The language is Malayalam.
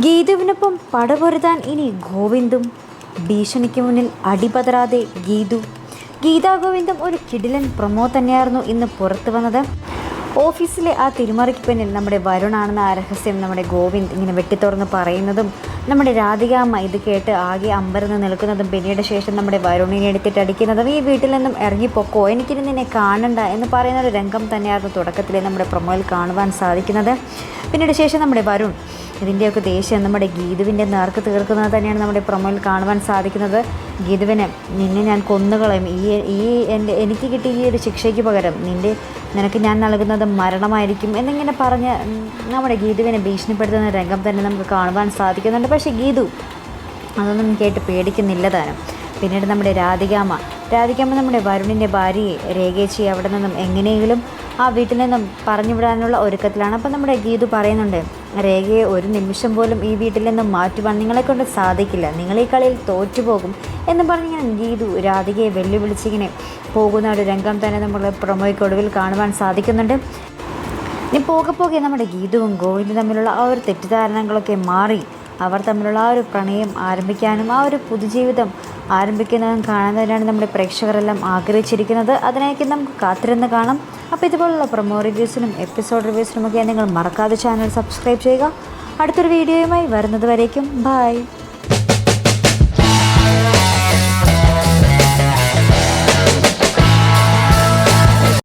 ഗീതുവിനൊപ്പം പടപൊരുതാൻ ഇനി ഗോവിന്ദും. ഭീഷണിക്ക് മുന്നിൽ അടിപതറാതെ ഗീതു. ഗീതാ ഗോവിന്ദം ഒരു കിടിലൻ പ്രൊമോ തന്നെയായിരുന്നു ഇന്ന് പുറത്തു വന്നത്. ഓഫീസിലെ ആ തിരുമറിക്ക് പിന്നിൽ നമ്മുടെ വരുണാണെന്ന ആ രഹസ്യം നമ്മുടെ ഗോവിന്ദ് ഇങ്ങനെ വെട്ടിത്തുറന്ന് പറയുന്നതും നമ്മുടെ രാധികാമ്മ ഇത് കേട്ട് ആകെ അമ്പരന്ന് നിൽക്കുന്നതും പിന്നീട് ശേഷം നമ്മുടെ വരുണിനെ എടുത്തിട്ട് അടിക്കുന്നതും ഈ വീട്ടിൽ നിന്നും ഇറങ്ങിപ്പോക്കോ, എനിക്കിനി നിന്നെ കാണണ്ട എന്ന് പറയുന്ന ഒരു രംഗം തന്നെയായിരുന്നു തുടക്കത്തിലെ നമ്മുടെ പ്രൊമോയിൽ കാണുവാൻ സാധിക്കുന്നത്. പിന്നീട് ശേഷം നമ്മുടെ വരുൺ ഇതിൻ്റെയൊക്കെ ദേഷ്യം നമ്മുടെ ഗീതുവിൻ്റെ നേർക്ക് തീർക്കുന്നത് തന്നെയാണ് നമ്മുടെ പ്രൊമോയിൽ കാണുവാൻ സാധിക്കുന്നത്. ഗീതുവിനെ നിന്നെ ഞാൻ കൊന്നുകളയും, എനിക്ക് കിട്ടിയ ഈ ഒരു ശിക്ഷയ്ക്ക് പകരം നിനക്ക് ഞാൻ നൽകുന്നത് മരണമായിരിക്കും എന്നിങ്ങനെ പറഞ്ഞ് നമ്മുടെ ഗീതുവിനെ ഭീഷണിപ്പെടുത്തുന്ന രംഗം തന്നെ നമുക്ക് കാണുവാൻ സാധിക്കുന്നുണ്ട്. പക്ഷേ ഗീതു അതൊന്നും കേട്ട് പേടിക്കുന്നില്ല താനും. പിന്നീട് നമ്മുടെ രാധികാമ്മ നമ്മുടെ വരുണിൻ്റെ ഭാര്യയെ രേഖേച്ചി അവിടെ നിന്നും എങ്ങനെയെങ്കിലും ആ വീട്ടിൽ നിന്നും പറഞ്ഞു വിടാനുള്ള ഒരുക്കത്തിലാണ്. അപ്പം നമ്മുടെ ഗീതു പറയുന്നുണ്ട്, രേഖയെ ഒരു നിമിഷം പോലും ഈ വീട്ടിൽ നിന്നും മാറ്റുവാൻ നിങ്ങളെക്കൊണ്ട് സാധിക്കില്ല, നിങ്ങൾ ഈ കളിയിൽ തോറ്റുപോകും എന്ന് പറഞ്ഞിങ്ങനെ ഗീതു രാധികയെ വെല്ലുവിളിച്ചിങ്ങനെ പോകുന്ന ഒരു രംഗം തന്നെ നമ്മൾ പ്രൊമോയ്ക്കൊടുവിൽ കാണുവാൻ സാധിക്കുന്നുണ്ട്. ഇനി പോകെ നമ്മുടെ ഗീതുവും ഗോവിന്ദും തമ്മിലുള്ള ആ ഒരു തെറ്റിദ്ധാരണകളൊക്കെ മാറി അവർ തമ്മിലുള്ള ആ ഒരു പ്രണയം ആരംഭിക്കാനും ആ ഒരു പുതുജീവിതം ആരംഭിക്കുന്നതും കാണുന്നതിനാണ് നമ്മുടെ പ്രേക്ഷകരെല്ലാം ആഗ്രഹിച്ചിരിക്കുന്നത്. അതിനായിരിക്കും നമുക്ക് കാത്തിരുന്ന് കാണാം. അപ്പോൾ ഇതുപോലുള്ള പ്രൊമോ റിവ്യൂസിനും എപ്പിസോഡ് റിവ്യൂസിനുമൊക്കെ നിങ്ങൾ മറക്കാതെ ചാനൽ സബ്സ്ക്രൈബ് ചെയ്യുക. അടുത്തൊരു വീഡിയോയുമായി വരുന്നത് വരേക്കും ബൈ.